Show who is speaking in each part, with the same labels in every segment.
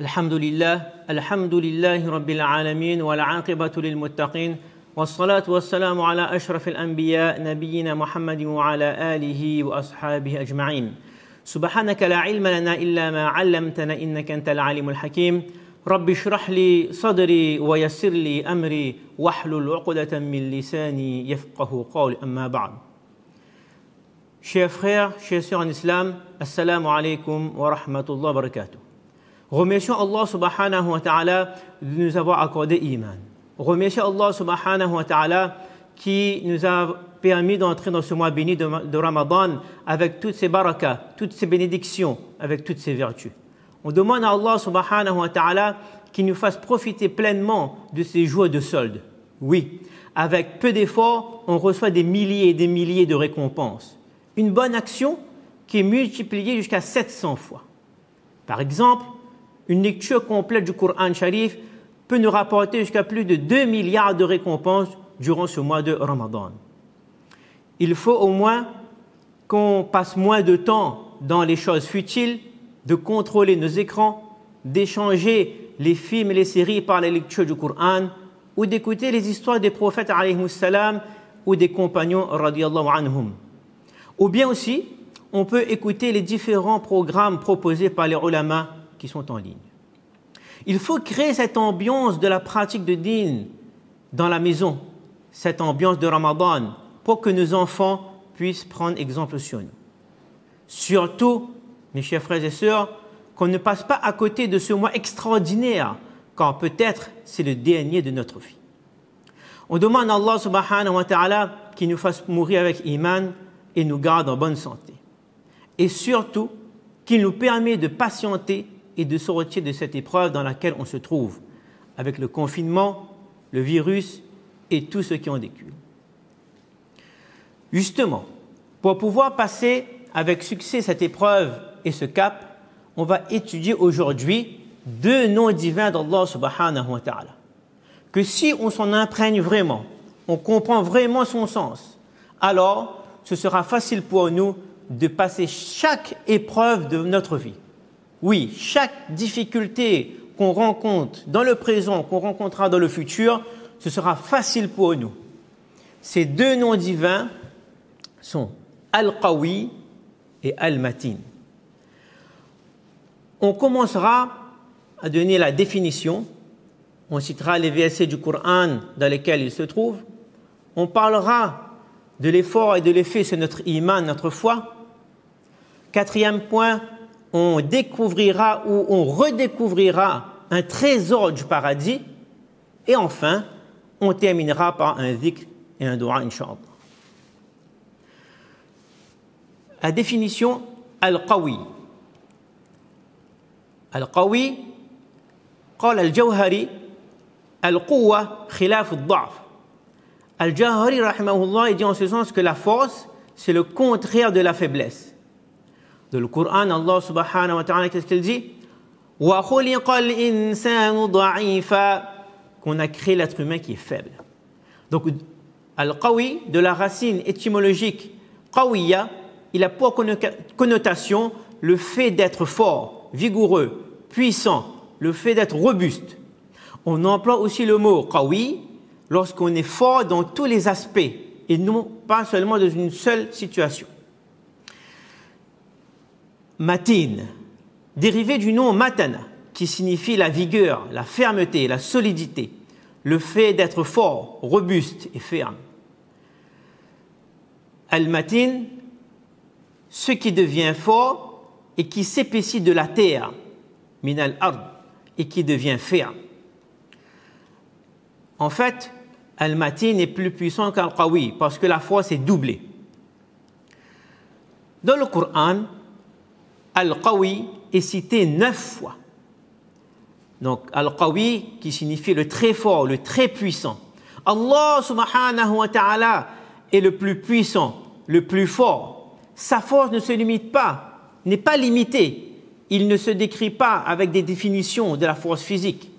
Speaker 1: الحمد لله رب العالمين والعاقبة للمتقين والصلاة والسلام على أشرف الأنبياء نبينا محمد وعلى آله وأصحابه أجمعين سبحانك لا علم لنا إلا ما علمتنا إنك أنت العليم الحكيم رب اشرح لي صدري ويسر لي أمري واحلل عقدة من لساني يفقه قولي أما بعد. Chers frères, chers sœurs en islam, assalamu alaikum wa rahmatullahi wa barakatuh. Remercions Allah subhanahu wa ta'ala de nous avoir accordé iman. Remercions Allah subhanahu wa ta'ala qui nous a permis d'entrer dans ce mois béni de Ramadan avec toutes ses barakas, toutes ses bénédictions, avec toutes ses vertus. On demande à Allah subhanahu wa ta'ala qu'il nous fasse profiter pleinement de ces jours de solde. Oui, avec peu d'efforts, on reçoit des milliers et des milliers de récompenses. Une bonne action qui est multipliée jusqu'à 700 fois. Par exemple, une lecture complète du Coran Sharif peut nous rapporter jusqu'à plus de 2 milliards de récompenses durant ce mois de Ramadan. Il faut au moins qu'on passe moins de temps dans les choses futiles, de contrôler nos écrans, d'échanger les films et les séries par la lecture du Coran ou d'écouter les histoires des prophètes alayhimus salam ou des compagnons radiyallahu anhum. Ou bien aussi, on peut écouter les différents programmes proposés par les ulama qui sont en ligne. Il faut créer cette ambiance de la pratique de din dans la maison, cette ambiance de Ramadan, pour que nos enfants puissent prendre exemple sur nous. Surtout, mes chers frères et sœurs, qu'on ne passe pas à côté de ce mois extraordinaire, car peut-être c'est le dernier de notre vie. On demande à Allah subhanahu wa ta'ala qu'il nous fasse mourir avec iman et nous garde en bonne santé. Et surtout, qu'il nous permet de patienter et de sortir de cette épreuve dans laquelle on se trouve, avec le confinement, le virus et tout ce qui en découle. Justement, pour pouvoir passer avec succès cette épreuve et ce cap, on va étudier aujourd'hui deux noms divins d'Allah subhanahu wa ta'ala. Que si on s'en imprègne vraiment, on comprend vraiment son sens, alors ce sera facile pour nous de passer chaque épreuve de notre vie. Oui, chaque difficulté qu'on rencontre dans le présent, qu'on rencontrera dans le futur, ce sera facile pour nous. Ces deux noms divins sont Al-Qawi et Al-Matin. On commencera à donner la définition, on citera les versets du Coran dans lesquels ils se trouvent, on parlera de l'effort et de l'effet sur notre iman, notre foi. Quatrième point, on découvrira ou on redécouvrira un trésor du paradis. Et enfin, on terminera par un dhikr et un dua, incha'Allah. La définition Al-Qawi. Al-Qawi, قال الجوهري القوة خلاف الضعف. Al-Jahari, rahimahullah, il dit en ce sens que la force, c'est le contraire de la faiblesse. Dans le Coran, Allah subhanahu wa ta'ala, qu'est-ce qu'il dit? وَخُلِقَ الْإِنسَانُ ضَعِيفًا, qu'on a créé l'être humain qui est faible. Donc, Al-Qawi, de la racine étymologique Qawiya, il a pour connotation le fait d'être fort, vigoureux, puissant, le fait d'être robuste. On emploie aussi le mot Qawi lorsqu'on est fort dans tous les aspects et non pas seulement dans une seule situation. Matin, dérivé du nom matana, qui signifie la vigueur, la fermeté, la solidité, le fait d'être fort, robuste et ferme. Al-Matin, ce qui devient fort et qui s'épaissit de la terre, min al-ard, et qui devient ferme. En fait, Al-Matin est plus puissant qu'Al-Qawi parce que la force est doublée. Dans le Coran, Al-Qawi est cité 9 fois. Donc, Al-Qawi qui signifie le très fort, le très puissant. Allah subhanahu wa ta'ala est le plus puissant, le plus fort. Sa force ne se limite pas, n'est pas limitée. Il ne se décrit pas avec des définitions de la force physique.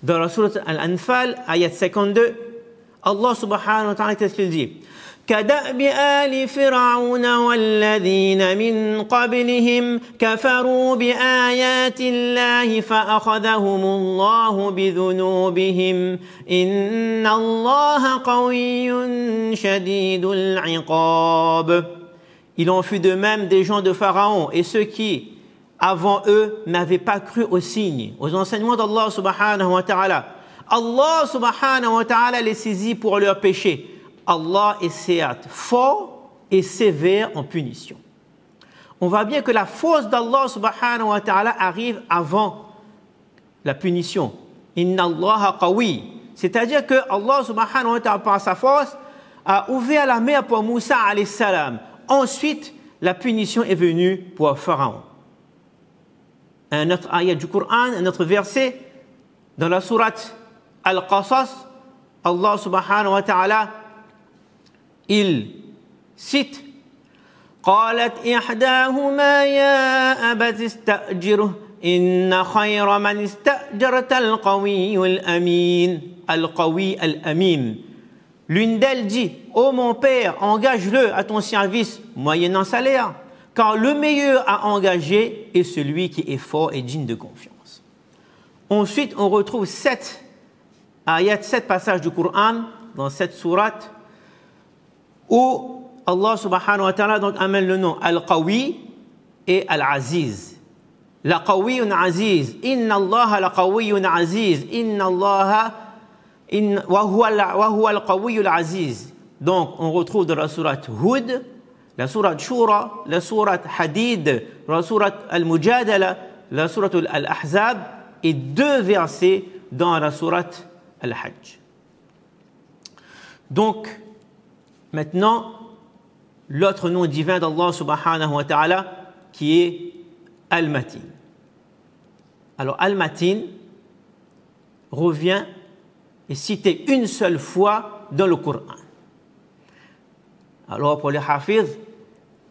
Speaker 1: Dans la sourate Al-Anfal, ayat 52, Allah subhanahu wa ta'ala, qu'est-ce qu'il dit? كدأب آل فرعون والذين من قبلهم كفروا بآيات الله فأخذهم الله بذنوبهم إن الله قوي شديد العقاب. Il en fut de même des gens de Pharaon et ceux qui, avant eux, n'avaient pas cru aux signes, aux enseignements d'Allah subhanahu wa ta'ala. Allah subhanahu wa ta'ala les saisit pour leurs péchés. Allah est certes fort et sévère en punition. On voit bien que la force d'Allah subhanahu wa ta'ala arrive avant la punition. Inna Allah qawi. C'est-à-dire que Allah subhanahu wa ta'ala, par sa force, a ouvert la mer pour Moussa alayhi salam. Ensuite, la punition est venue pour Pharaon. Un autre ayat du Coran, un autre verset, dans la sourate Al-Qasas, Allah subhanahu wa ta'ala, il cite قالت إحداهما يا أبت استأجره إن خير من استأجرت القوي الأمين القوي الأمين. L'une d'elles dit, ô mon père, engage-le à ton service moyennant salaire, car le meilleur à engager est celui qui est fort et digne de confiance. Ensuite, on retrouve 7 passages du Coran dans cette sourate où Allah subhanahu wa ta'ala donc amène le nom Al-Qawi et Al-Aziz. La Qawiyyun Aziz, Inna Allah la Qawiyyun Aziz, Inna Allah wa huwa al-Qawiyyul Aziz. Donc on retrouve dans la sourate Hud, la sourate Shura, la sourate Hadid, la sourate Al-Mujadala, la sourate Al-Ahzab et 2 versets dans la sourate Al-Hajj. Donc maintenant, l'autre nom divin d'Allah subhanahu wa ta'ala qui est Al-Matin. Alors Al-Matin revient et cité une seule fois dans le Coran. Alors pour les hafiz, vous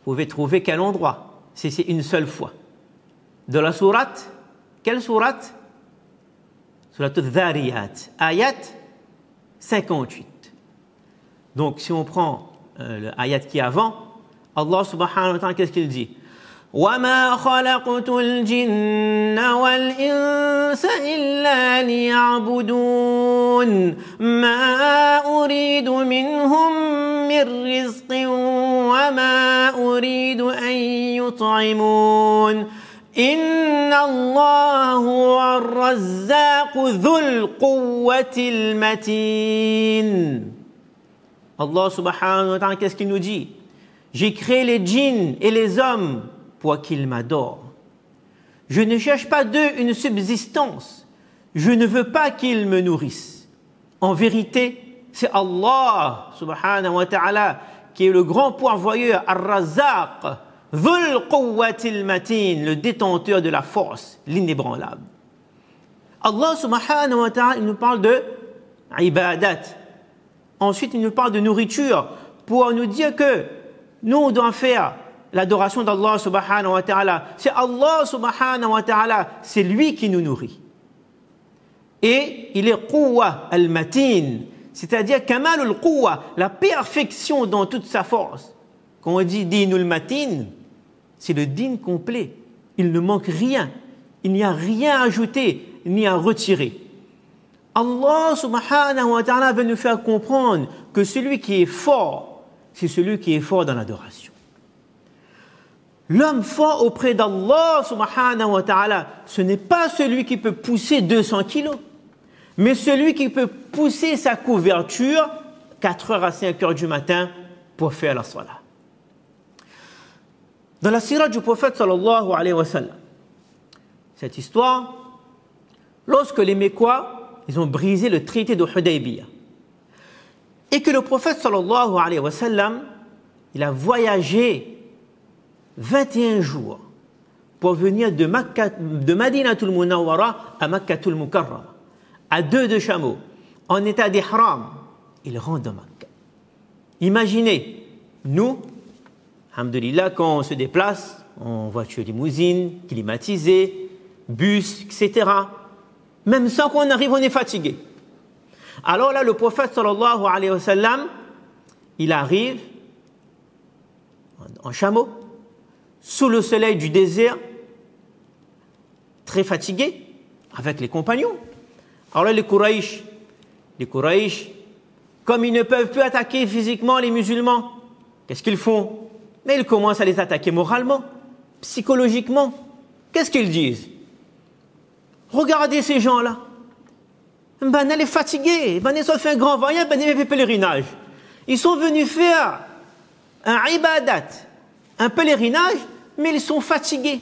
Speaker 1: pouvez trouver quel endroit si c'est une seule fois. Dans la sourate, quelle sourate? Sourate Al-Dhariyat, ayat 58. Donc si on prend le ayat qui est avant, Allah subhanahu wa ta'ala, qu'est-ce qu'il dit? وَمَا خَلَقْتُ الْجِنَّ وَالْإِنسَ إِلَّا لِيَعْبُدُونَ مَا أُرِيدُ مِنْهُمْ مِنْ رِزْقٍ وَمَا أُرِيدُ أَنْ يُطْعِمُونَ إِنَّ اللَّهَ هُوَ الرَّزَّاقُ ذُو الْقُوَّةِ الْمَتِينُ. Allah subhanahu wa ta'ala, qu'est-ce qu'il nous dit? J'ai créé les djinns et les hommes pour qu'ils m'adorent. Je ne cherche pas d'eux une subsistance. Je ne veux pas qu'ils me nourrissent. En vérité, c'est Allah subhanahu wa ta'ala qui est le grand pourvoyeur, Ar-Razzaq, Dhul Quwwatil Matin, le détenteur de la force, l'inébranlable. Allah subhanahu wa ta'ala, il nous parle de ibadat. Ensuite, il nous parle de nourriture pour nous dire que nous, on doit faire l'adoration d'Allah subhanahu wa ta'ala. C'est Allah subhanahu wa ta'ala, c'est lui qui nous nourrit. Et il est Quwwa al-Matin, c'est-à-dire Kamal al-Quwwa, la perfection dans toute sa force. Quand on dit Dinul Matin, c'est le din complet. Il ne manque rien. Il n'y a rien à ajouter ni à retirer. Allah subhanahu wa ta'ala veut nous faire comprendre que celui qui est fort, c'est celui qui est fort dans l'adoration. L'homme fort auprès d'Allah subhanahu wa ta'ala, ce n'est pas celui qui peut pousser 200 kilos, mais celui qui peut pousser sa couverture 4h à 5h du matin pour faire la salat. Dans la sira du prophète sallallahu alayhi wa sallam, cette histoire, lorsque les Mécois ils ont brisé le traité de Hudaybiyah. Et que le prophète sallallahu alayhi wa sallam, il a voyagé 21 jours pour venir de Madinatul Munawwara à Makkatul Mukarrama, à 2 chameaux, en état d'ihram. Il rentre dans Makka. Imaginez, nous, alhamdulillah, quand on se déplace en voiture limousine, climatisée, bus, etc., même sans qu'on arrive, on est fatigué. Alors là, le prophète sallallahu alayhi wa sallam, il arrive en chameau, sous le soleil du désert, très fatigué, avec les compagnons. Alors là, les Quraïsh, comme ils ne peuvent plus attaquer physiquement les musulmans, qu'est-ce qu'ils font? Mais ils commencent à les attaquer moralement, psychologiquement. Qu'est-ce qu'ils disent? Regardez ces gens-là. Ben, elle est fatiguée. Ben, ils ont fait un grand voyage, ben, ils ont fait pèlerinage. Ils sont venus faire un ibadat, un pèlerinage, mais ils sont fatigués.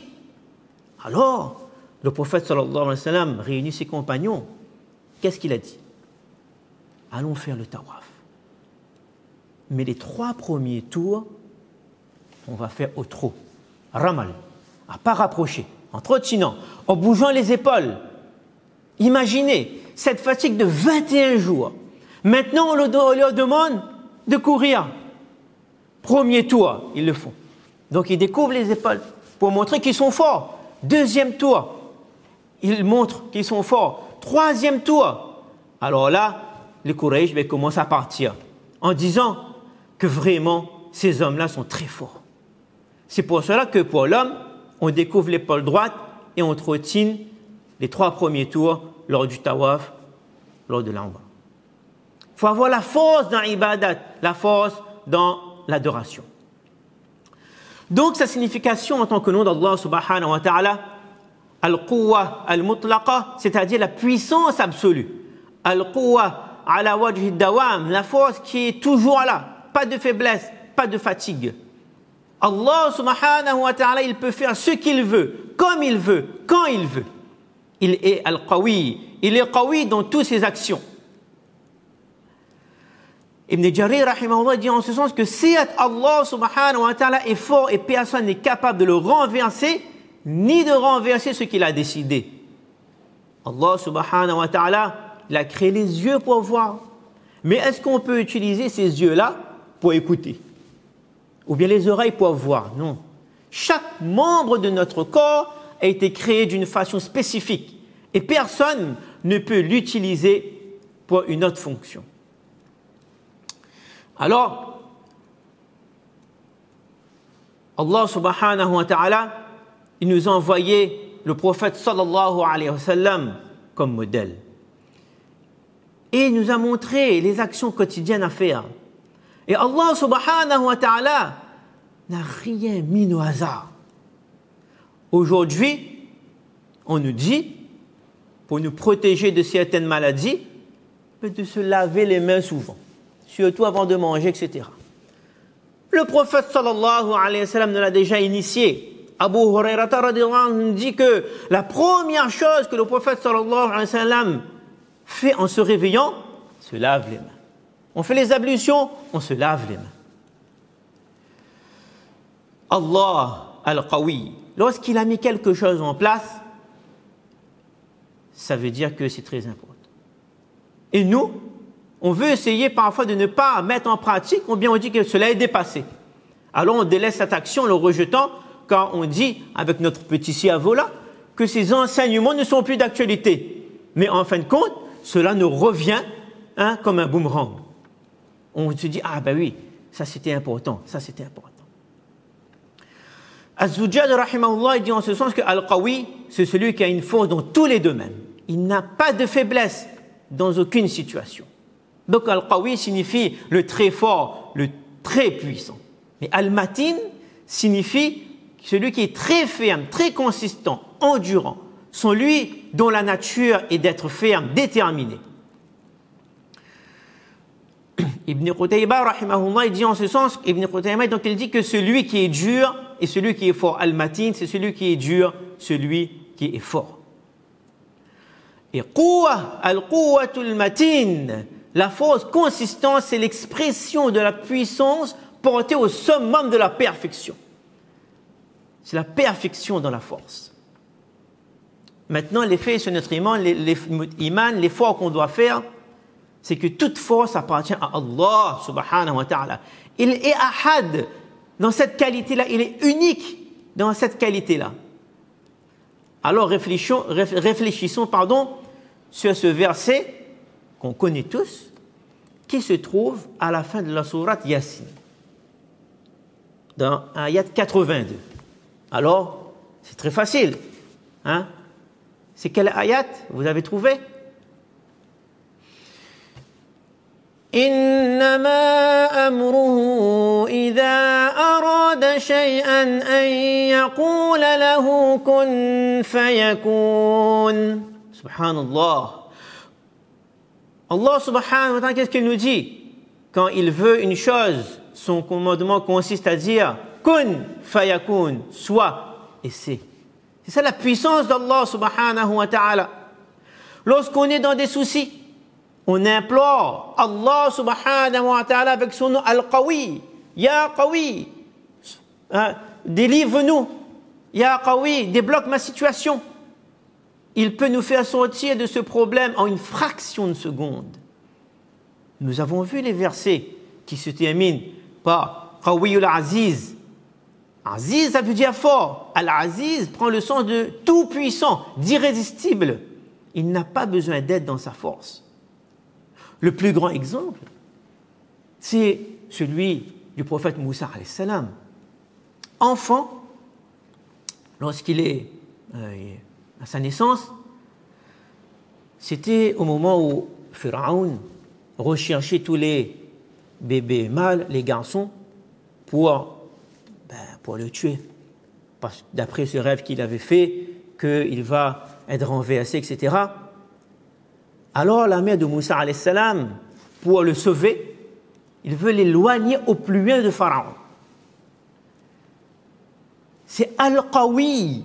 Speaker 1: Alors, le prophète sallallahu alayhi wa sallam réunit ses compagnons. Qu'est-ce qu'il a dit? Allons faire le tawaf. Mais les 3 premiers tours, on va faire au trot, ramal, à pas rapprocher, en trottinant, en bougeant les épaules. Imaginez cette fatigue de 21 jours. Maintenant, on leur demande de courir. Premier tour, ils le font. Donc, ils découvrent les épaules pour montrer qu'ils sont forts. Deuxième tour, ils montrent qu'ils sont forts. Troisième tour. Alors là, les Quraysh commencent à partir en disant que vraiment, ces hommes-là sont très forts. C'est pour cela que pour l'homme, on découvre l'épaule droite et on trottine les 3 premiers tours lors du tawaf, lors de l'Umrah. Il faut avoir la force dans l'ibadat, la force dans l'adoration. Donc, sa signification en tant que nom d'Allah subhanahu wa ta'ala, Al-Quwwa al-Mutlaqa, c'est-à-dire la puissance absolue. Al-Quwwa ala wajhi dawam, la force qui est toujours là, pas de faiblesse, pas de fatigue. Allah subhanahu wa ta'ala, il peut faire ce qu'il veut, comme il veut, quand il veut. Il est Al-Qawi, il est Qawi dans toutes ses actions. Ibn Jarir rahimahullah dit en ce sens que si Allah subhanahu wa ta'ala est fort et personne n'est capable de le renverser, ni de renverser ce qu'il a décidé. Allah subhanahu wa ta'ala, il a créé les yeux pour voir. Mais est-ce qu'on peut utiliser ces yeux-là pour écouter? Ou bien les oreilles pour voir? Non. Chaque membre de notre corps a été créé d'une façon spécifique. Et personne ne peut l'utiliser pour une autre fonction. Alors, Allah subhanahu wa ta'ala, il nous a envoyé le prophète sallallahu alayhi wa sallam comme modèle. Et il nous a montré les actions quotidiennes à faire. Et Allah subhanahu wa ta'ala n'a rien mis au hasard. Aujourd'hui, on nous dit, pour nous protéger de certaines maladies, de se laver les mains souvent, surtout avant de manger, etc. Le prophète sallallahu alayhi wa sallam nous l'a déjà initié. Abu Hurayrata radhiyallahu anhu nous dit que la première chose que le prophète sallallahu alayhi wa sallam fait en se réveillant, se lave les mains. On fait les ablutions, on se lave les mains. Allah al-Qawi, lorsqu'il a mis quelque chose en place, ça veut dire que c'est très important. Et nous, on veut essayer parfois de ne pas mettre en pratique, ou bien on dit que cela est dépassé. Alors on délaisse cette action en le rejetant, quand on dit, avec notre petit cerveau là, que ces enseignements ne sont plus d'actualité. Mais en fin de compte, cela nous revient comme un boomerang. On se dit, ah ben oui, ça c'était important, ça c'était important. Az-Zujjaj rahimahullah dit en ce sens que Al-Qawi, c'est celui qui a une force dans tous les domaines. Il n'a pas de faiblesse dans aucune situation. Donc Al-Qawi signifie le très fort, le très puissant. Mais Al-Matin signifie celui qui est très ferme, très consistant, endurant. Celui dont la nature est d'être ferme, déterminé. Ibn Qutayba rahimahullah, il dit en ce sens, Ibn Qutayba, donc il dit que celui qui est dur et celui qui est fort, Al-Matin, c'est celui qui est dur, celui qui est fort. Et Quwwa, Al-Quwwatul Matin, la force consistante, c'est l'expression de la puissance portée au summum de la perfection. C'est la perfection dans la force. Maintenant, l'effet sur notre iman, l'effort qu'on doit faire, c'est que toute force appartient à Allah subhanahu wa ta'ala. Il est ahad dans cette qualité-là, il est unique dans cette qualité-là. Alors réfléchissons sur ce verset qu'on connaît tous, qui se trouve à la fin de la sourate Yasin, dans ayat 82. Alors, c'est très facile. Hein? C'est quelle ayat vous avez trouvé? إنما أمره إذا أراد شيئا أن يقول له كن فيكون. Subhanallah. Allah subhanahu wa ta'ala, qu'est-ce qu'il nous dit? Quand il veut une chose, son commandement consiste à dire kun fayakun, soit et c'est. C'est ça la puissance d'Allah subhanahu wa ta'ala. Lorsqu'on est dans des soucis, on implore Allah subhanahu wa ta'ala avec son nom Al-Qawi. Ya Qawi, délivre-nous. Ya Qawi, débloque ma situation. Il peut nous faire sortir de ce problème en une fraction de seconde. Nous avons vu les versets qui se terminent par Qawiyul Aziz. Aziz, ça veut dire fort. Al-Aziz prend le sens de tout puissant, d'irrésistible. Il n'a pas besoin d'aide dans sa force. Le plus grand exemple, c'est celui du prophète Moussa alayhi salam. Enfant, lorsqu'il est à sa naissance, c'était au moment où Pharaon recherchait tous les bébés mâles, les garçons, pour le tuer. Parce, d'après ce rêve qu'il avait fait, qu'il va être renversé, etc. Alors la mère de Moussa alayhi salam, pour le sauver, il veut l'éloigner au plus loin de Pharaon. C'est Al-Qawi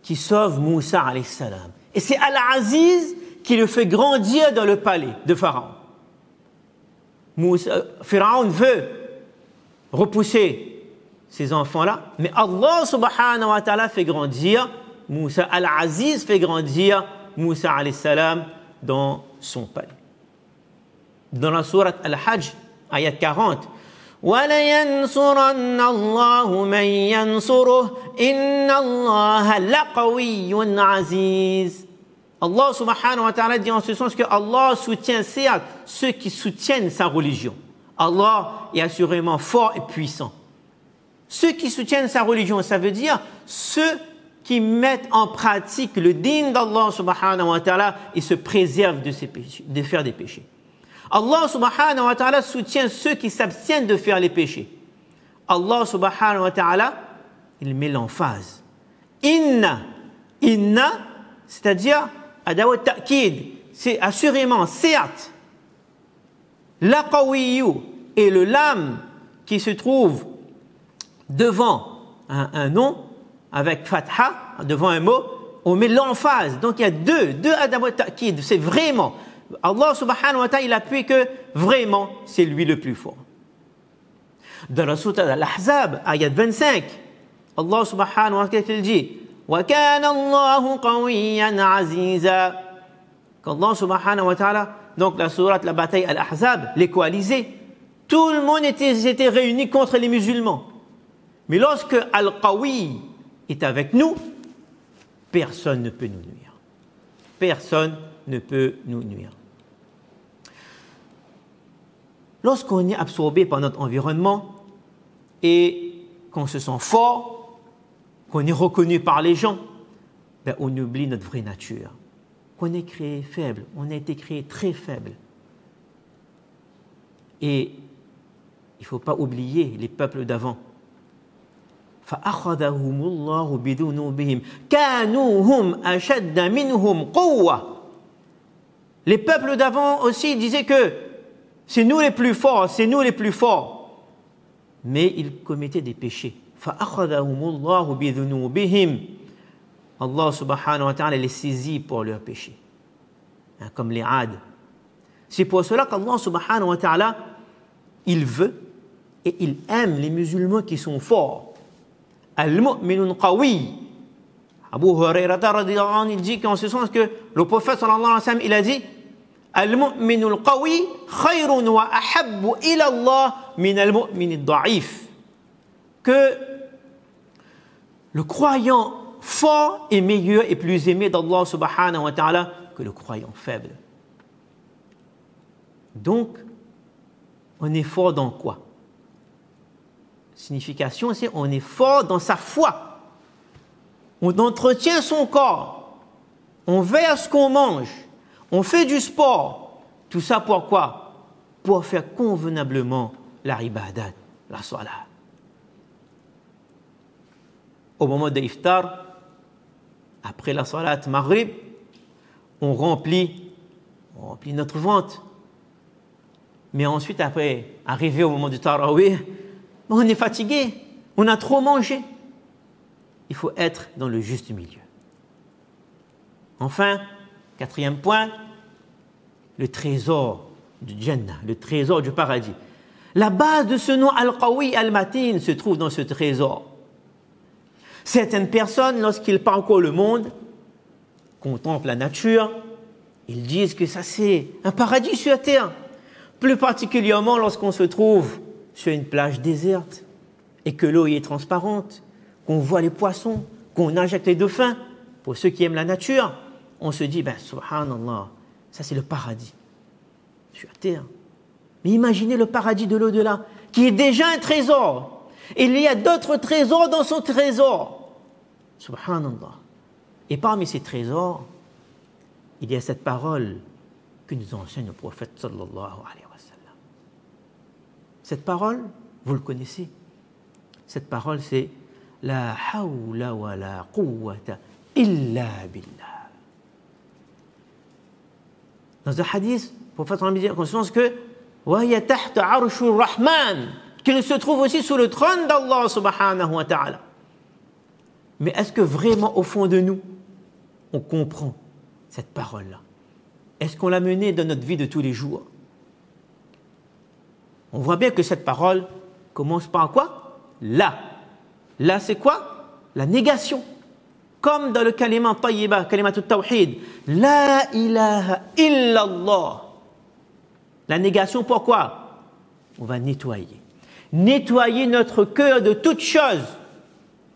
Speaker 1: qui sauve Moussa alayhi salam. Et c'est Al-Aziz qui le fait grandir dans le palais de Pharaon. Pharaon veut repousser ces enfants-là, mais Allah subhanahu wa ta'ala fait grandir Moussa. Al-Aziz fait grandir Moussa alayhi salam dans son palais. Dans la sourate Al-Hajj, ayat 40, وَلَيَنْصُرَنَّ اللَّهُ مَنْ يَنْصُرُهُ إِنَّ اللَّهَ لَقَوِيٌّ عَزِيزٌ. Allah subhanahu wa ta'ala dit en ce sens que Allah soutient certes ceux qui soutiennent sa religion. Allah est assurément fort et puissant. Ceux qui soutiennent sa religion, ça veut dire ceux qui mettent en pratique le din d'Allah subhanahu wa ta'ala et se préservent de ses péchés, de faire des péchés. Allah subhanahu wa ta'ala soutient ceux qui s'abstiennent de faire les péchés. Allah subhanahu wa ta'ala, il met l'emphase. Inna, c'est-à-dire adawat ta'kid, c'est assurément, certes, la qawiyu et le lam qui se trouve devant un nom avec fatha, devant un mot, on met l'emphase. Donc il y a deux adawat ta'kid, c'est vraiment. Allah subhanahu wa ta'ala, il appuie que vraiment, c'est lui le plus fort. Dans la sourate Al-Ahzab, ayat 25, Allah subhanahu wa ta'ala dit وَكَانَ اللَّهُ قَوِيًّا عَزِيزًا. Qu'Allah subhanahu wa ta'ala, donc la sourate, la bataille Al-Ahzab, les coalisés, tout le monde était réuni contre les musulmans. Mais lorsque Al-Qawi est avec nous, personne ne peut nous nuire. Personne ne peut nous nuire. Lorsqu'on est absorbé par notre environnement et qu'on se sent fort, qu'on est reconnu par les gens, on oublie notre vraie nature. Qu'on est créé faible, on a été créé très faible. Et il ne faut pas oublier les peuples d'avant. فَأَخَذَهُمُ اللَّهُ بِذُنُوبِهِمْ كَانُوا هُمْ أَشَدَّ مِنْهُمْ قُوَّةً. Les peuples d'avant aussi disaient que c'est nous les plus forts, c'est nous les plus forts. Mais ils commettaient des péchés. فَأَخَذَهُمُ اللَّهُ بِذُنُوبِهِمْ. Allah subhanahu wa ta'ala les saisit pour leurs péchés. Comme les Ad. C'est pour cela qu'Allah subhanahu wa ta'ala, il veut et il aime les musulmans qui sont forts. Al-mu'minun qawi. Abu Hurairah radiyallahu anhu, il dit qu'en ce sens que le prophète sallallahu alayhi wa sallam, il a dit Al-mu'minul qawi khayrun wa ahabbu ila Allah min al-mu'minid da'if. Que le croyant fort est meilleur et plus aimé d'Allah subhanahu wa ta'ala que le croyant faible. Donc, on est fort dans quoi? Signification, c'est on est fort dans sa foi. On entretient son corps. On veille à ce qu'on mange. On fait du sport. Tout ça pourquoi? Pour faire convenablement la ibadat, la salat. Au moment de l'iftar, après la salat maghrib, on remplit notre ventre. Mais ensuite, après, arrivé au moment du tarawih, on est fatigué, on a trop mangé. Il faut être dans le juste milieu. Enfin, 4e point, le trésor du Jannah, le trésor du paradis. La base de ce nom Al-Qawi Al-Matin se trouve dans ce trésor. Certaines personnes, lorsqu'ils parcourent le monde, contemplent la nature, ils disent que ça c'est un paradis sur la terre. Plus particulièrement lorsqu'on se trouve sur une plage déserte et que l'eau y est transparente, qu'on voit les poissons, qu'on nage avec les dauphins. Pour ceux qui aiment la nature, on se dit, subhanallah, ça c'est le paradis sur la terre. Mais imaginez le paradis de l'au-delà, qui est déjà un trésor. Et il y a d'autres trésors dans son trésor. Subhanallah. Et parmi ces trésors, il y a cette parole que nous enseigne le prophète sallallahu alayhi wa sallam. Cette parole, vous le connaissez. Cette parole, c'est La hawla wa la quwwata illa billah. Dans un hadith, le prophète sallallahu alayhi wa sallam dit conscience que Wa hiya tahta arshur rahman, qu'il se trouve aussi sous le trône d'Allah subhanahu wa ta'ala. Mais est-ce que vraiment au fond de nous, on comprend cette parole-là? Est-ce qu'on l'a menée dans notre vie de tous les jours? On voit bien que cette parole commence par quoi? Là. Là, c'est quoi? La négation. Comme dans le kalima tayyiba, kalimatut tawhid. La ilaha illallah. La négation, pourquoi? On va nettoyer. Nettoyer notre cœur de toutes choses.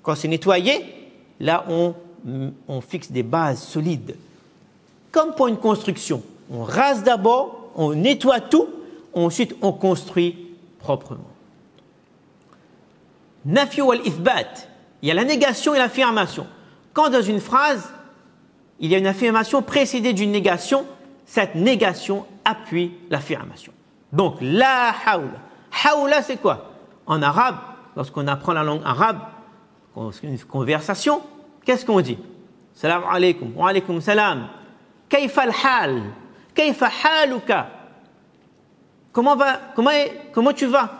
Speaker 1: Quand c'est nettoyé, là, on fixe des bases solides. Comme pour une construction. On rase d'abord, on nettoie tout, ensuite on construit proprement. Nafi wal ithbat. Il y a la négation et l'affirmation. Quand dans une phrase, il y a une affirmation précédée d'une négation, cette négation appuie l'affirmation. Donc, la hawla. Hawla, c'est quoi? En arabe, lorsqu'on apprend la langue arabe, une conversation, qu'est-ce qu'on dit? Salam alaykum, wa alaykum salam. Kayfa al-hal? Kayfa haluka? Comment tu vas?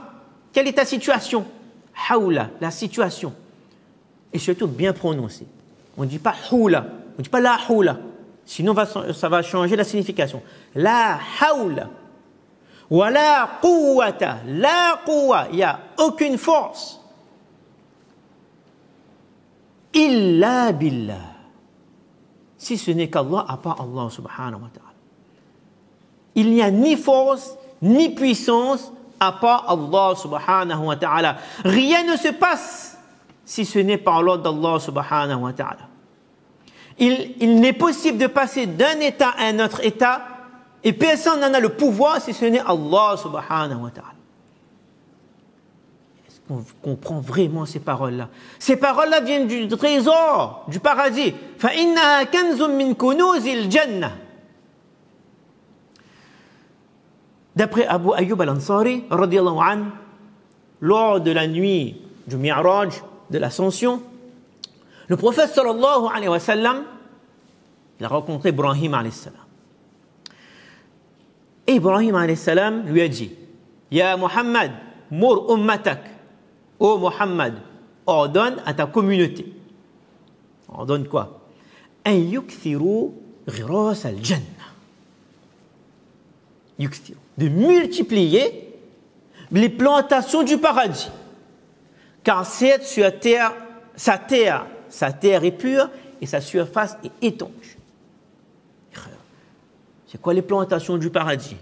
Speaker 1: Quelle est ta situation? Hawla, la situation. Et surtout bien prononcé. On ne dit pas hawla, on ne dit pas la hawla. Sinon, ça va changer la signification. La hawla. Wa la quwwata. La quwwa. Il n'y a aucune force. Illa billah. Si ce n'est qu'Allah, à part Allah subhanahu wa ta'ala. Il n'y a ni force, ni puissance, à part Allah subhanahu wa ta'ala. Rien ne se passe si ce n'est par l'ordre d'Allah subhanahu wa ta'ala. Il n'est possible de passer d'un état à un autre état et personne n'en a le pouvoir si ce n'est Allah subhanahu wa ta'ala. Est-ce qu'on comprend vraiment ces paroles-là? Ces paroles-là viennent du trésor, du paradis. فَإِنَّهَا كَنْزٌ مِّن كُنُوزِ الْجَنَّةِ. D'après Abu Ayyub al-Ansari, radiyallahu anhu, lors de la nuit du Mi'raj, de l'ascension, le prophète sallallahu alayhi wa sallam, il a rencontré Ibrahim alayhi salam. Et Ibrahim alayhi salam lui a dit, Ya Muhammad, mur ummatak. Ô Muhammad, ordonne à ta communauté. Ordonne quoi? An yukthiru ghiras al-jannah. Yukthiru. De multiplier les plantations du paradis. Car c'est sur la terre, sa terre est pure et sa surface est étanche. C'est quoi les plantations du paradis?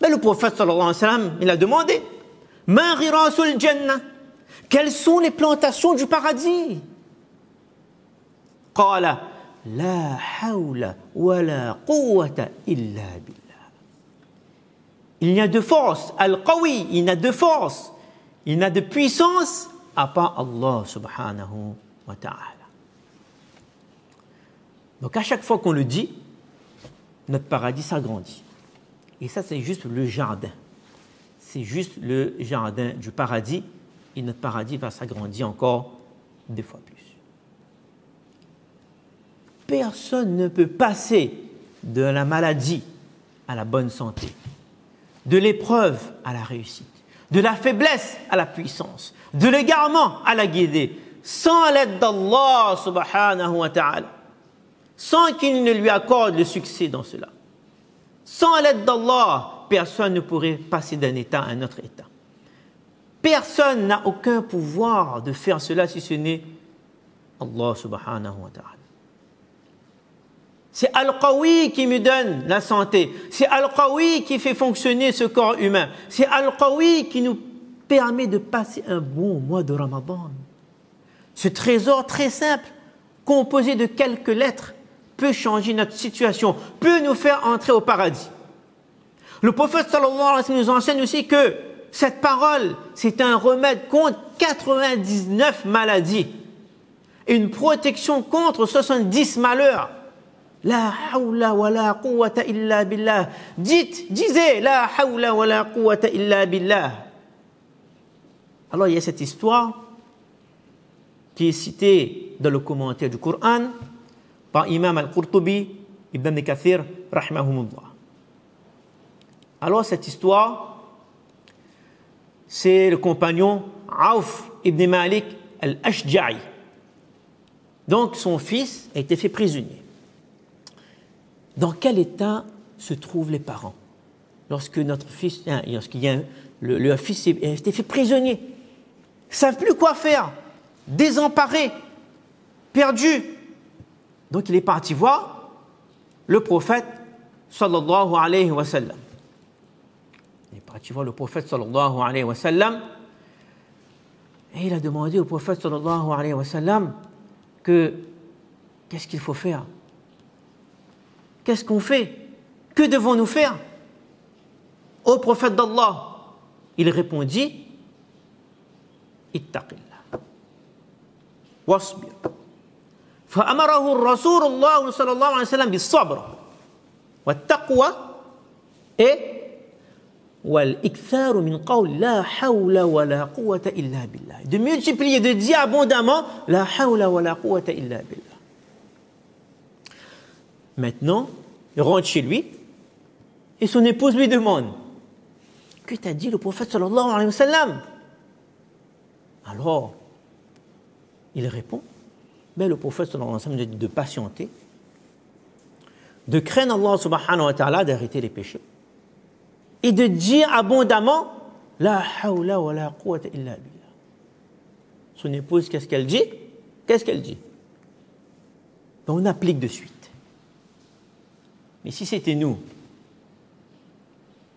Speaker 1: Le prophète sallallahu alayhi wa sallam, il a demandé, Ma ghirasul jannah? Quelles sont les plantations du paradis? Qala, la hawla wa la quwwata illa billah. Il n'y a de force, Al-Qawi, il n'y a de force, il n'y a de puissance à part Allah subhanahu wa ta'ala. Donc à chaque fois qu'on le dit, notre paradis s'agrandit. Et ça, c'est juste le jardin. C'est juste le jardin du paradis. Et notre paradis va s'agrandir encore 2 fois plus. Personne ne peut passer de la maladie à la bonne santé, de l'épreuve à la réussite, de la faiblesse à la puissance, de l'égarement à la guidée, sans l'aide d'Allah subhanahu wa ta'ala, sans qu'il ne lui accorde le succès dans cela. Sans l'aide d'Allah, personne ne pourrait passer d'un état à un autre état. Personne n'a aucun pouvoir de faire cela si ce n'est Allah subhanahu wa ta'ala. C'est Al-Qawi qui me donne la santé. C'est Al-Qawi qui fait fonctionner ce corps humain. C'est Al-Qawi qui nous permet de passer un bon mois de Ramadan. Ce trésor très simple, composé de quelques lettres, peut changer notre situation, peut nous faire entrer au paradis. Le prophète sallallahu alayhi wa sallam nous enseigne aussi que cette parole, c'est un remède contre 99 maladies et une protection contre 70 malheurs. La hawla wa la quwwata illa billah. Disez, la hawla wa la quwwata illa billah. Alors il y a cette histoire qui est citée dans le commentaire du Coran par Imam Al-Qurtubi, Ibn Kathir, rahimahumullah. Alors cette histoire, c'est le compagnon Auf ibn Malik al-Ashja'i. Donc son fils a été fait prisonnier. Dans quel état se trouvent les parents lorsque notre fils, lorsqu'il y a le fils a été fait prisonnier? Ils ne savent plus quoi faire, désemparés, perdus. Donc il est parti voir le prophète sallallahu alayhi wa sallam. Il est parti voir le prophète sallallahu alayhi wa sallam et il a demandé au prophète sallallahu alayhi wa sallam qu'est-ce qu'il faut faire? Qu'est-ce qu'on fait? Que devons-nous faire? Au prophète d'Allah, il répondit ittaqillah wasbir. فأمره الرسول الله صلى الله عليه وسلم بالصبر والتقوى والإكثار من قول لا حول ولا قوة إلا بالله. De multiplier, de dire abondamment la hawla wa la quwwata illa billah. Maintenant, il rentre chez lui et son épouse lui demande: que t'a dit le prophète sallallahu alayhi wa sallam? Alors, il répond: mais le prophète sallallahu alayhi wa sallam dit de patienter, de craindre Allah subhanahu wa ta'ala, d'arrêter les péchés et de dire abondamment la hawla wa la quwwata illa billah. Son épouse, qu'est-ce qu'elle dit? Qu'est-ce qu'elle dit? On applique de suite. Mais si c'était nous,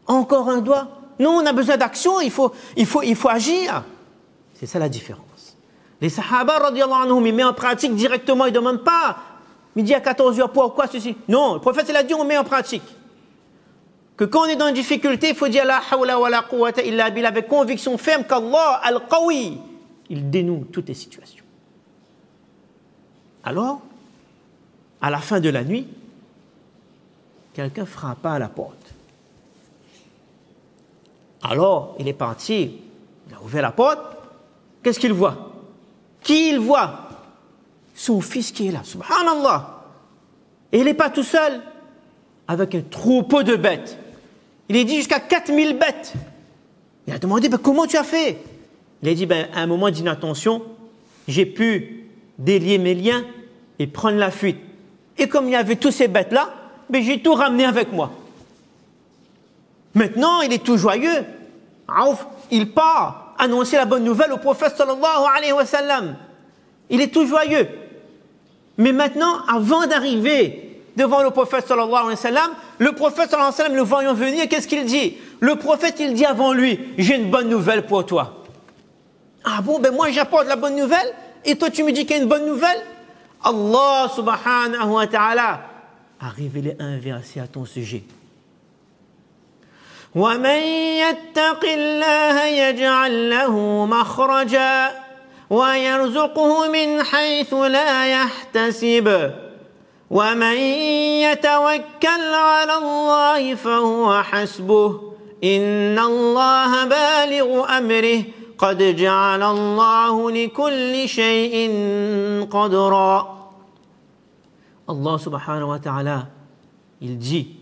Speaker 1: encore un doigt? Non, on a besoin d'action, il faut agir. C'est ça la différence. Les Sahaba, radiyallahu anhum, ils mettent en pratique directement, ils ne demandent pas midi à 14h, pourquoi ceci? Non, le prophète, il a dit, on met en pratique. Que quand on est dans une difficulté, il faut dire la hawla wa la quwwata illa billah avec conviction ferme qu'Allah, al-Qawi, il dénoue toutes les situations. Alors, à la fin de la nuit, quelqu'un frappa à la porte. Alors, il est parti, il a ouvert la porte. Qu'est-ce qu'il voit? Qui il voit? Son fils qui est là, subhanallah. Et il n'est pas tout seul, avec un troupeau de bêtes. Il est dit jusqu'à 4000 bêtes. Il a demandé, comment tu as fait? Il a dit, à un moment d'inattention, j'ai pu délier mes liens et prendre la fuite. Et comme il y avait tous ces bêtes-là, j'ai tout ramené avec moi. Maintenant, il est tout joyeux. Il part annoncer la bonne nouvelle au prophète sallallahu alayhi wa sallam. Il est tout joyeux. Mais maintenant, avant d'arriver devant le prophète sallallahu alayhi wa sallam, le prophète sallallahu alayhi wa sallam, le voyant venir, qu'est-ce qu'il dit? Le prophète, il dit avant lui: j'ai une bonne nouvelle pour toi. Ah bon, moi j'apporte la bonne nouvelle et toi tu me dis qu'il y a une bonne nouvelle? Allah subhanahu wa ta'ala a révélé un verset à ton sujet. ومن يتق الله يجعل له مخرجا ويرزقه من حيث لا يحتسب ومن يتوكل على الله فهو حسبه إن الله بالغ أمره قد جعل الله لكل شيء قدرا. Allah subhanahu wa ta'ala, il dit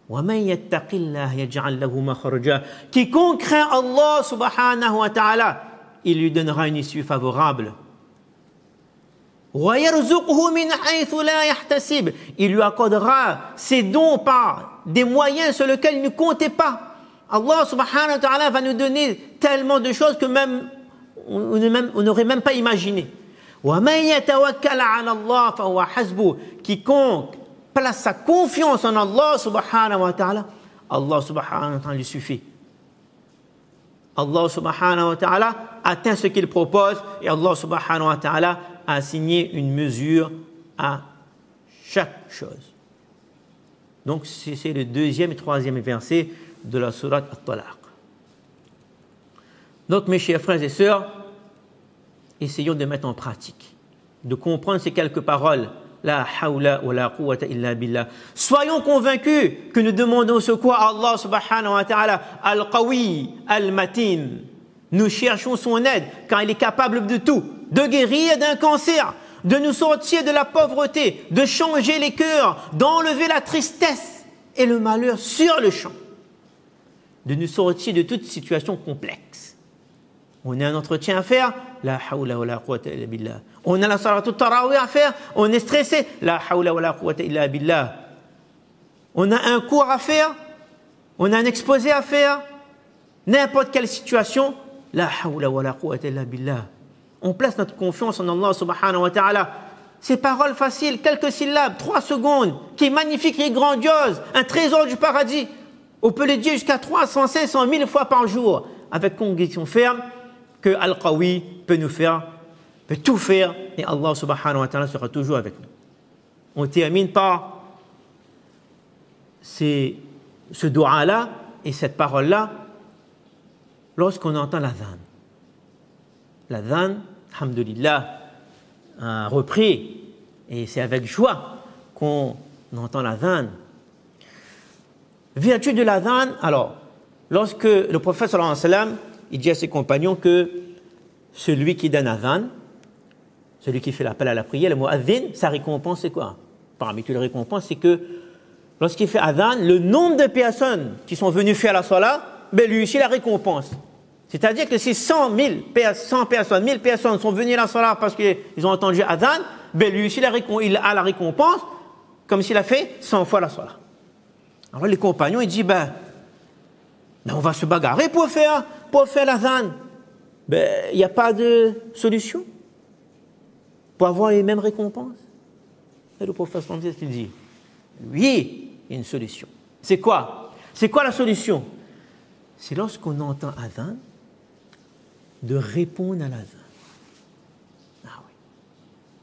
Speaker 1: وَمَنْ يَتَّقِ اللَّهَ يَجْعَلْ لَهُ مَخْرَجًا. Quiconque craint Allah subhanahu wa ta'ala, il lui donnera une issue favorable. وَيَرْزُقْهُ مِنْ حَيْثُ لَا يَحْتَسِبْ. Il lui accordera ses dons par des moyens sur lesquels il ne comptait pas. Allah subhanahu wa ta'ala va nous donner tellement de choses que même on n'aurait même pas imaginé. وَمَنْ يَتَوَكَّلَ عَلَى اللَّهِ فَهُوَ حَسْبُهُ. Quiconque place sa confiance en Allah subhanahu wa ta'ala, Allah subhanahu wa ta'ala lui suffit. Allah subhanahu wa ta'ala atteint ce qu'il propose et Allah subhanahu wa ta'ala a assigné une mesure à chaque chose. Donc c'est le deuxième et troisième verset de la sourate At-Talaq. Donc mes chers frères et sœurs, essayons de mettre en pratique, de comprendre ces quelques paroles. La hawla wa la quwwata illa billah. Soyons convaincus que nous demandons secours à Allah subhanahu wa ta'ala, al-qawi, al-matin. Nous cherchons son aide car il est capable de tout, de guérir d'un cancer, de nous sortir de la pauvreté, de changer les cœurs, d'enlever la tristesse et le malheur sur le champ, de nous sortir de toute situation complexe. On a un entretien à faire, la hawla wa la quwwata illa billah. On a la salatul tarawih à faire, on est stressé, la hawla wa la quwwata illa billah. On a un cours à faire, on a un exposé à faire, n'importe quelle situation, la hawla wa la quwwata illa billah. On place notre confiance en Allah subhanahu wa ta'ala. Ces paroles faciles, quelques syllabes, 3 secondes, qui est magnifique, qui est grandiose, un trésor du paradis. On peut le dire jusqu'à 300, 500, 1000 fois par jour, avec conviction ferme que Al-Qawi peut tout faire et Allah subhanahu wa ta'ala sera toujours avec nous. On termine par ce dua-là et cette parole-là lorsqu'on entend l'adhan. L'adhan, alhamdulillah, a repris et c'est avec joie qu'on entend l'adhan. Vertu de l'adhan, alors, lorsque le prophète sallallahu alayhi wa sallam, il dit à ses compagnons que celui qui donne adhan, celui qui fait l'appel à la prière, le mu'adhin, sa récompense c'est quoi? Parmi toutes les récompenses, c'est que lorsqu'il fait adhan, le nombre de personnes qui sont venues faire la salat, lui aussi la récompense. C'est-à-dire que si 100 personnes, 1000 personnes sont venues à la salat parce qu'ils ont entendu adhan, lui aussi il a la récompense comme s'il a fait 100 fois la salat. Alors les compagnons, ils disent, on va se bagarrer pour faire l'adhan. Il n'y a pas de solution pour avoir les mêmes récompenses. Et le prophète sallallahu alayhi wa sallam dit, oui, il y a une solution. C'est quoi? C'est quoi la solution? C'est lorsqu'on entend adhan, de répondre à l'adhan. Ah oui.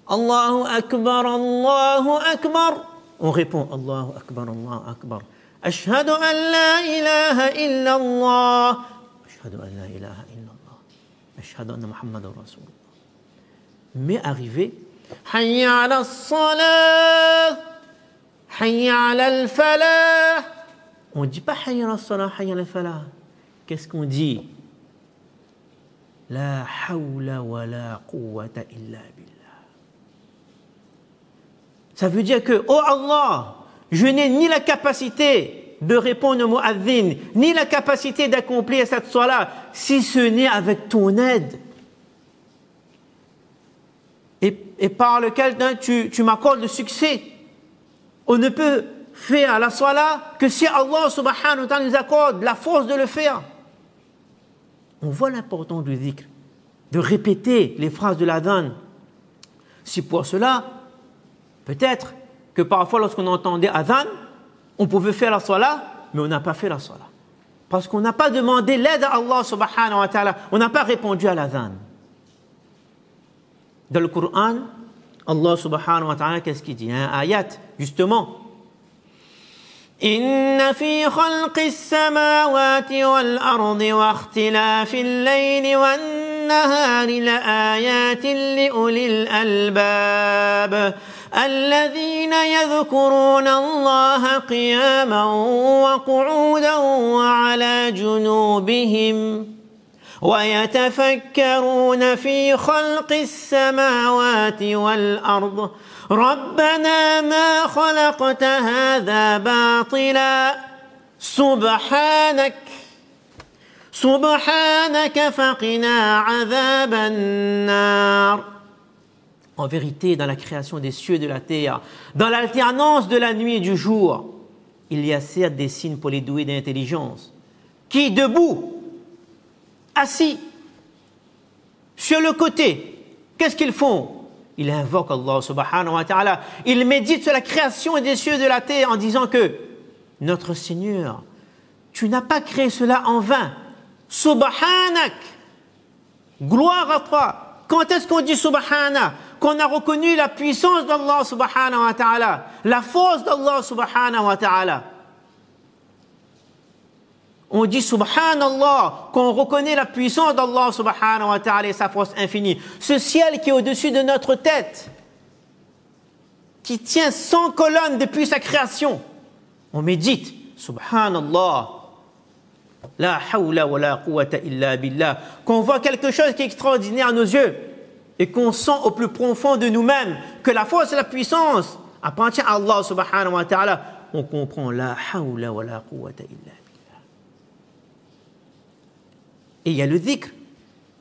Speaker 1: Allahu Akbar, Allahu Akbar. On répond, Allahu Akbar, Allahu Akbar. Ashhadu an la ilaha illallah. Ashhadu an la ilaha illallah. Ashhadu anna Muhammadan Rasulullah. Mais arrivé, Hayya ala as-salah, Hayya ala al-falah. On ne dit pas Hayya ala as-salah, Hayya ala al-falah. Qu'est-ce qu'on dit? La hawla wa la quwwata illa billah. Ça veut dire que, oh Allah, je n'ai ni la capacité de répondre au mu'adhin, ni la capacité d'accomplir cette salat, si ce n'est avec ton aide. Et par lequel tu m'accordes le succès. On ne peut faire la salat que si Allah subhanahu wa ta'ala nous accorde la force de le faire. On voit l'importance du dhikr, de répéter les phrases de l'adhan. Si pour cela, peut-être que parfois lorsqu'on entendait adhan, on pouvait faire la salat, mais on n'a pas fait la salat. Parce qu'on n'a pas demandé l'aide à Allah subhanahu wa ta'ala, on n'a pas répondu à l'adhan. Dans le Coran, Allah subhanahu wa ta'ala, qu'est-ce qu'il dit? Un ayat, justement. إن في خلق السماوات والأرض واختلاف الليل والنهار لآيات لأولي الألباب الذين يذكرون الله قياما وقعودا وعلى جنوبهم ويتفكرون في خلق السماوات والأرض ربنا ما خلقت هذا باطلا سبحانك فقنا عذاب النار. En vérité, dans la création des cieux et de la terre, dans l'alternance de la nuit et du jour, il y a certes des signes pour les doués d'intelligence qui, debout, assis, sur le côté, qu'est-ce qu'ils font? Ils invoquent Allah subhanahu wa ta'ala. Ils méditent sur la création des cieux et de la terre en disant que notre Seigneur, tu n'as pas créé cela en vain. Subhanak, gloire à toi. Quand est-ce qu'on dit Subhana? Qu'on a reconnu la puissance d'Allah subhanahu wa ta'ala, la force d'Allah subhanahu wa ta'ala. On dit Subhanallah, qu'on reconnaît la puissance d'Allah subhanahu wa ta'ala et sa force infinie. Ce ciel qui est au-dessus de notre tête, qui tient 100 colonnes depuis sa création. On médite Subhanallah, la hawla wa la quwwata illa billah. Qu'on voit quelque chose qui est extraordinaire à nos yeux et qu'on sent au plus profond de nous-mêmes que la force et la puissance appartient à Allah subhanahu wa ta'ala. On comprend la hawla wa la quwwata illa billah. Et il y a le dhikr.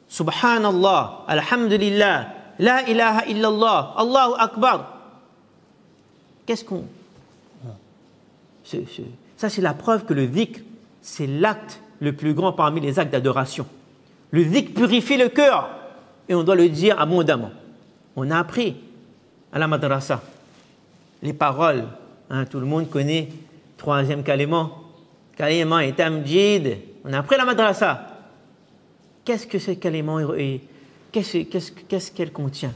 Speaker 1: Subhanallah, alhamdulillah, la ilaha illallah, Allahu akbar. Qu'est-ce qu'on... Ça, c'est la preuve que le dhikr, c'est l'acte le plus grand parmi les actes d'adoration. Le dhikr purifie le cœur et on doit le dire abondamment. On a appris à la madrasa les paroles. Tout le monde connaît troisième kalima. Kalima et tamjid. On a appris à la madrasa. Qu'est-ce que ce kalima et qu'est-ce qu'elle contient?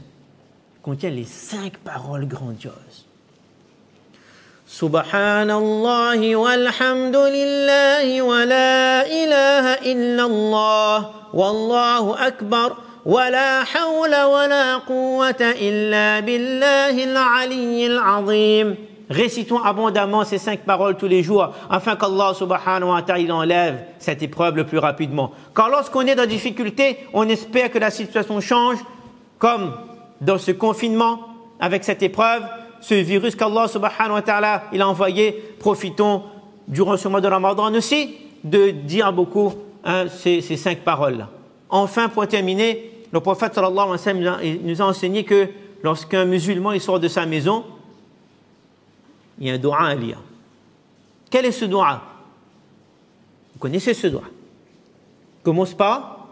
Speaker 1: Elle contient les 5 paroles grandioses. Subhanallahi walhamdulillahi wa la ilaha illallah wallahu akbar wa la hawla wa la quwwata illa billahil aliyyil azim. Récitons abondamment ces 5 paroles tous les jours afin qu'Allah subhanahu wa ta'ala enlève cette épreuve le plus rapidement. Car lorsqu'on est dans difficulté, on espère que la situation change, comme dans ce confinement avec cette épreuve, ce virus qu'Allah subhanahu wa ta'ala il a envoyé. Profitons durant ce mois de Ramadan aussi de dire beaucoup ces 5 paroles-là. Enfin, pour terminer, le prophète sallallahu alayhi wa sallam nous a enseigné que lorsqu'un musulman il sort de sa maison, il y a un doua à lire. Quel est ce doua? Vous connaissez ce doua? Commence par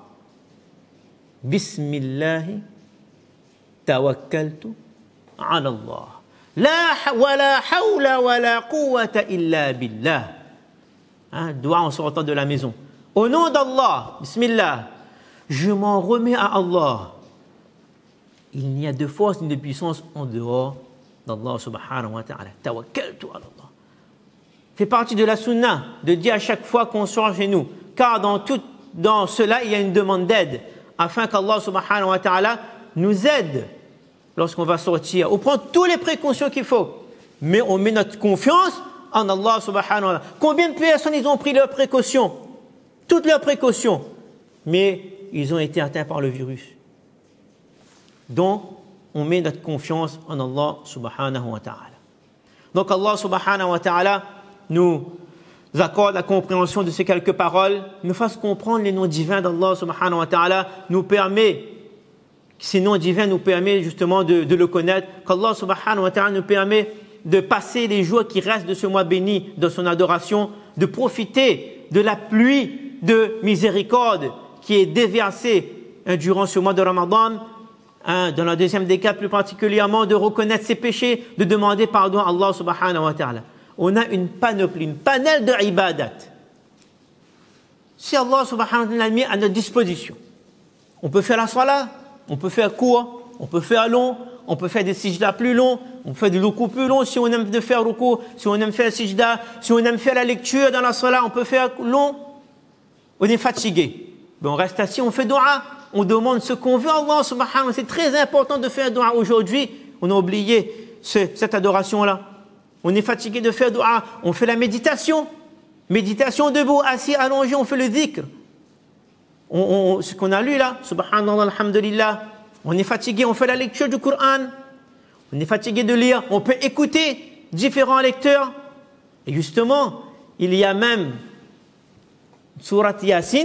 Speaker 1: Bismillahi tawakkaltu ala Allah. La hawla wa la quwwata illa billah. Doua en sortant de la maison. Au nom d'Allah, Bismillah, je m'en remets à Allah. Il n'y a de force ni de puissance en dehors d'Allah subhanahu wa ta'ala. Tawakkaltu ala Allah. Fait partie de la sunna de dire à chaque fois qu'on sort chez nous, car dans cela il y a une demande d'aide afin qu'Allah subhanahu wa ta'ala nous aide lorsqu'on va sortir. On prend toutes les précautions qu'il faut, mais on met notre confiance en Allah subhanahu wa ta'ala. Combien de personnes ils ont pris leurs précautions? Toutes leurs précautions, mais ils ont été atteints par le virus. Donc on met notre confiance en Allah subhanahu wa ta'ala. Donc Allah subhanahu wa ta'ala nous accorde la compréhension de ces quelques paroles, nous fasse comprendre les noms divins d'Allah subhanahu wa ta'ala, ces noms divins nous permettent justement de le connaître, qu'Allah subhanahu wa ta'ala nous permet de passer les jours qui restent de ce mois béni dans son adoration, de profiter de la pluie de miséricorde qui est déversée durant ce mois de Ramadan, dans la deuxième décade plus particulièrement, de reconnaître ses péchés, de demander pardon à Allah subhanahu wa ta'ala. On a une panoplie, une panel de ibadat. Si Allah subhanahu wa ta'ala l'a mis à notre disposition, on peut faire la salat, on peut faire court, on peut faire long, on peut faire des sijdas plus longs, on fait des rukus plus longs si on aime de faire ruku, si on aime faire sijda, si on aime faire la lecture dans la salat, on peut faire long. On est fatigué, ben on reste assis, on fait dua, on demande ce qu'on veut à Allah subhanahu wa ta'ala. C'est très important de faire dua aujourd'hui. On a oublié cette adoration-là. On est fatigué de faire dua, on fait la méditation. Méditation debout, assis, allongé, on fait le dhikr. Ce qu'on a lu là, subhanallah, alhamdulillah. On est fatigué, on fait la lecture du Coran. On est fatigué de lire, on peut écouter différents lecteurs. Et justement, il y a même Surat Yasin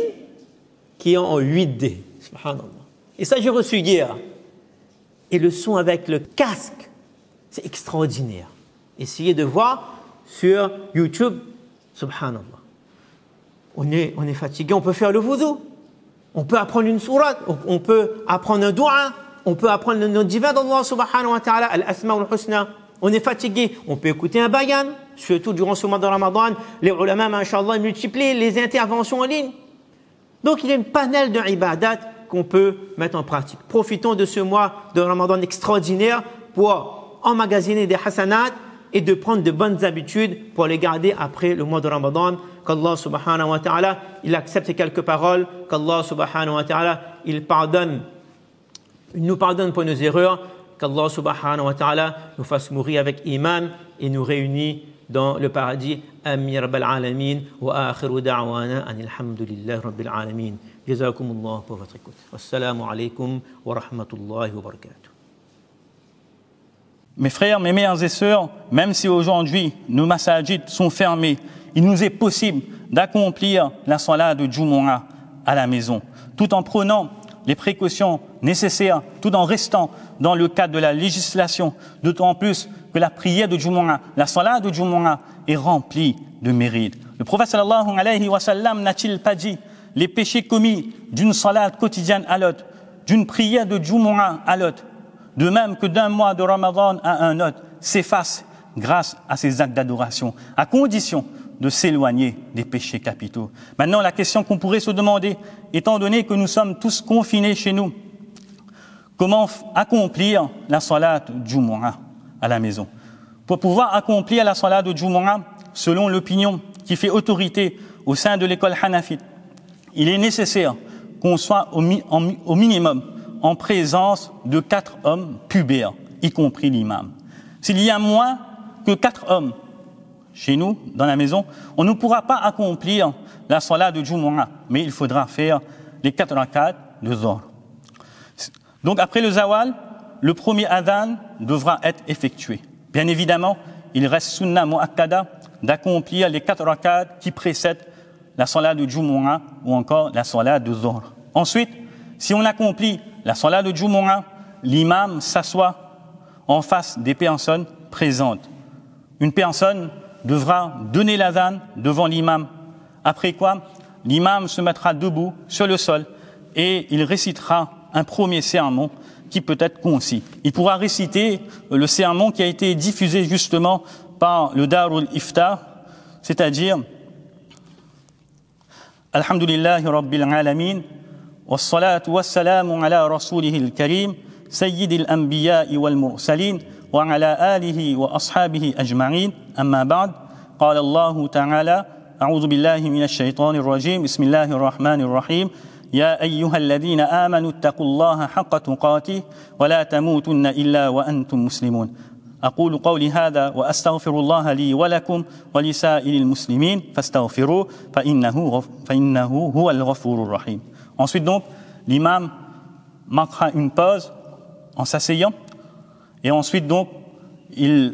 Speaker 1: qui est en 8D. Subhanallah. Et ça, j'ai reçu hier. Et le son avec le casque, c'est extraordinaire. Essayez de voir sur YouTube. Subhanallah. On est fatigué, on peut faire le wudu. On peut apprendre une sourate, on peut apprendre un dua, on peut apprendre le nom divin d'Allah subhanahu wa ta'ala, al-asma al-husna. On est fatigué, on peut écouter un bayan, surtout durant ce mois de Ramadan. Les ulama, masha'Allah, multiplient les interventions en ligne. Donc il y a une panel de ibadat qu'on peut mettre en pratique. Profitons de ce mois de Ramadan extraordinaire pour emmagasiner des hasanat et de prendre de bonnes habitudes pour les garder après le mois de Ramadan. Qu'Allah subhanahu wa ta'ala, il accepte ces quelques paroles, qu'Allah subhanahu wa ta'ala, il nous pardonne pour nos erreurs, qu'Allah subhanahu wa ta'ala nous fasse mourir avec iman et nous réunit dans le paradis. Amin rabbal alamin wa akhiru da'wana anil hamdulillahi rabbil alamin. Jazakumullah pour votre écoute. Wassalamu alaikum wa rahmatullahi wa barakatuh.
Speaker 2: Mes frères, mes mères et sœurs, même si aujourd'hui nos masajid sont fermés, il nous est possible d'accomplir la salat de Jumu'ah à la maison, tout en prenant les précautions nécessaires, tout en restant dans le cadre de la législation, d'autant plus que la prière de Jumu'ah, la salat de Jumu'ah est remplie de mérites. Le prophète sallallahu alayhi wa sallam n'a-t-il pas dit les péchés commis d'une salat quotidienne à l'autre, d'une prière de Jumu'ah à l'autre, de même que d'un mois de Ramadan à un autre, s'effacent grâce à ces actes d'adoration, à condition de s'éloigner des péchés capitaux. Maintenant, la question qu'on pourrait se demander, étant donné que nous sommes tous confinés chez nous, comment accomplir la salat Jumu'ah à la maison? Pour pouvoir accomplir la salat de Jumu'ah, selon l'opinion qui fait autorité au sein de l'école hanafite, il est nécessaire qu'on soit au minimum en présence de 4 hommes pubères, y compris l'imam. S'il y a moins que 4 hommes chez nous, dans la maison, on ne pourra pas accomplir la salat de Jumu'ah, mais il faudra faire les 4 rakats de Zohr. Donc après le zawal, le premier adhan devra être effectué. Bien évidemment, il reste sunna mu'akkada d'accomplir les 4 rakats qui précèdent la salat de Jumu'ah ou encore la salat de Zohr. Ensuite, si on accomplit la salat de Jumu'ah, l'imam s'assoit en face des personnes présentes. Une personne devra donner l'adhan devant l'imam. Après quoi, l'imam se mettra debout sur le sol et il récitera un premier sermon qui peut être concis. Il pourra réciter le sermon qui a été diffusé justement par le Darul Iftar, c'est-à-dire Alhamdulillahi Rabbil Alamin. والصلاة والسلام على رسوله الكريم سيد الأنبياء والمرسلين وعلى آله وأصحابه أجمعين أما بعد قال الله تعالى أعوذ بالله من الشيطان الرجيم بسم الله الرحمن الرحيم يا أيها الذين آمنوا اتقوا الله حق تقاته ولا تموتن إلا وأنتم مسلمون أقول قولي هذا وأستغفر الله لي ولكم ولسائر المسلمين فاستغفروه فإنه هو الغفور الرحيم. Ensuite donc, l'imam marquera une pause en s'asseyant et ensuite donc, il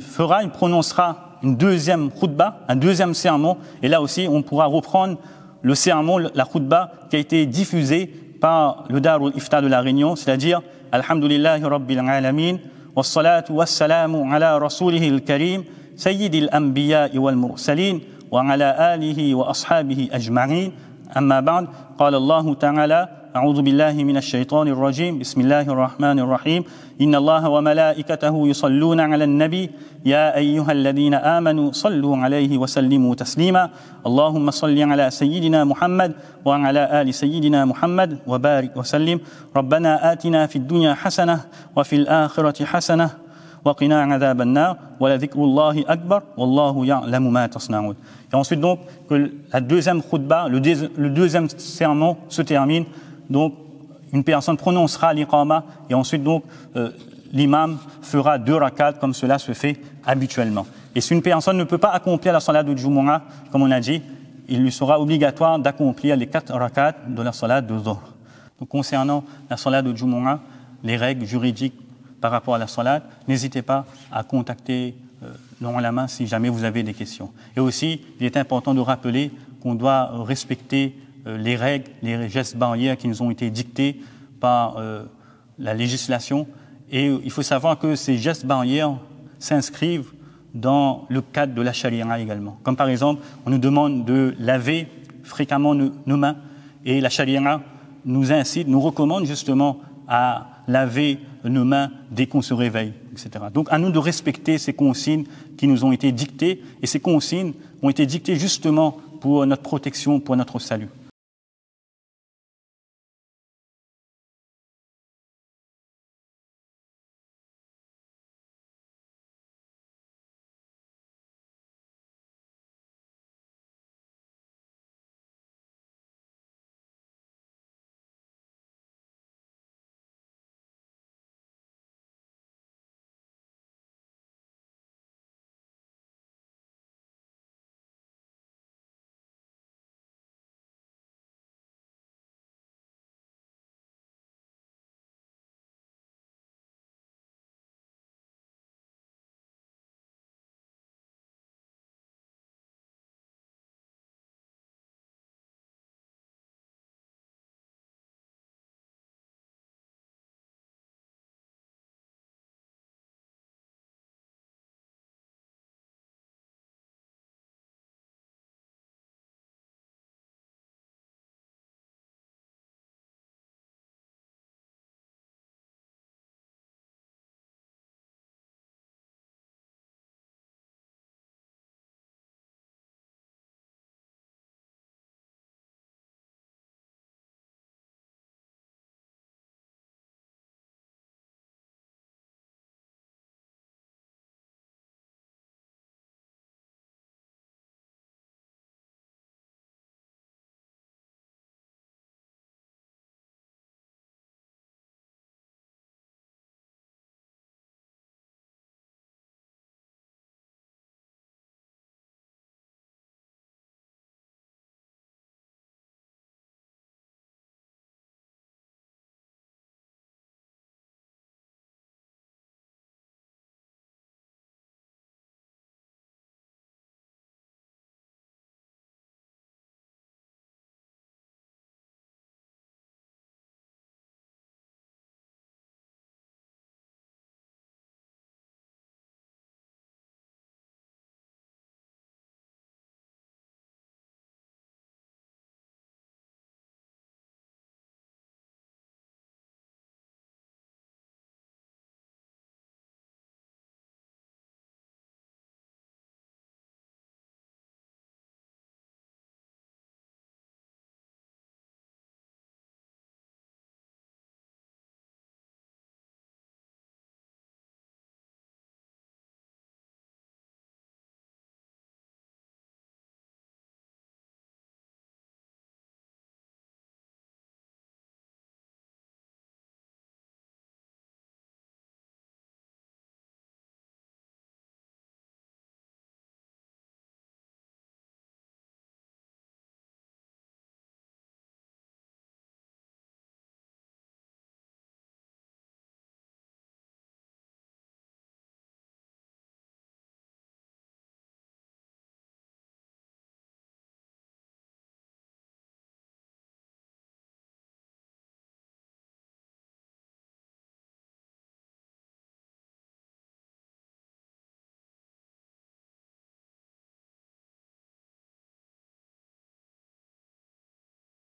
Speaker 2: prononcera une deuxième khutba, un deuxième sermon et là aussi on pourra reprendre le sermon, la khutba qui a été diffusée par le Darul Iftar de la Réunion, c'est-à-dire Alhamdulillahi Rabbil Alamin wassalatu wassalamu ala rasulihil karim sayyidil anbiya'i wal mursalin wa ala alihi wa ashabihi ajma'in. أما بعد قال الله تعالى أعوذ بالله من الشيطان الرجيم بسم الله الرحمن الرحيم إن الله وملائكته يصلون على النبي يا أيها الذين آمنوا صلوا عليه وسلموا تسليما اللهم صل على سيدنا محمد وعلى آل سيدنا محمد وبارك وسلم ربنا آتنا في الدنيا حسنة وفي الآخرة حسنة وقنا عذاب النار ولذكر الله أكبر والله يعلم ما تصنعون. Et ensuite donc que la deuxième khutba, le deuxième sermon se termine, donc une personne prononcera l'iqama et ensuite donc l'imam fera 2 rakats comme cela se fait habituellement. Et si une personne ne peut pas accomplir la salat de Jumu'ah, comme on a dit, il lui sera obligatoire d'accomplir les 4 rakats de la salat de Dhuhr. Donc concernant la salat de Jumu'ah, les règles juridiques par rapport à la salat, n'hésitez pas à contacter l'ulama si jamais vous avez des questions. Et aussi, il est important de rappeler qu'on doit respecter les règles, les gestes barrières qui nous ont été dictés par la législation. Et il faut savoir que ces gestes barrières s'inscrivent dans le cadre de la charia également. Comme par exemple, on nous demande de laver fréquemment nos mains et la charia nous incite, nous recommande justement à laver nos mains dès qu'on se réveille, etc. Donc à nous de respecter ces consignes qui nous ont été dictées et ces consignes ont été dictées justement pour notre protection, pour notre salut.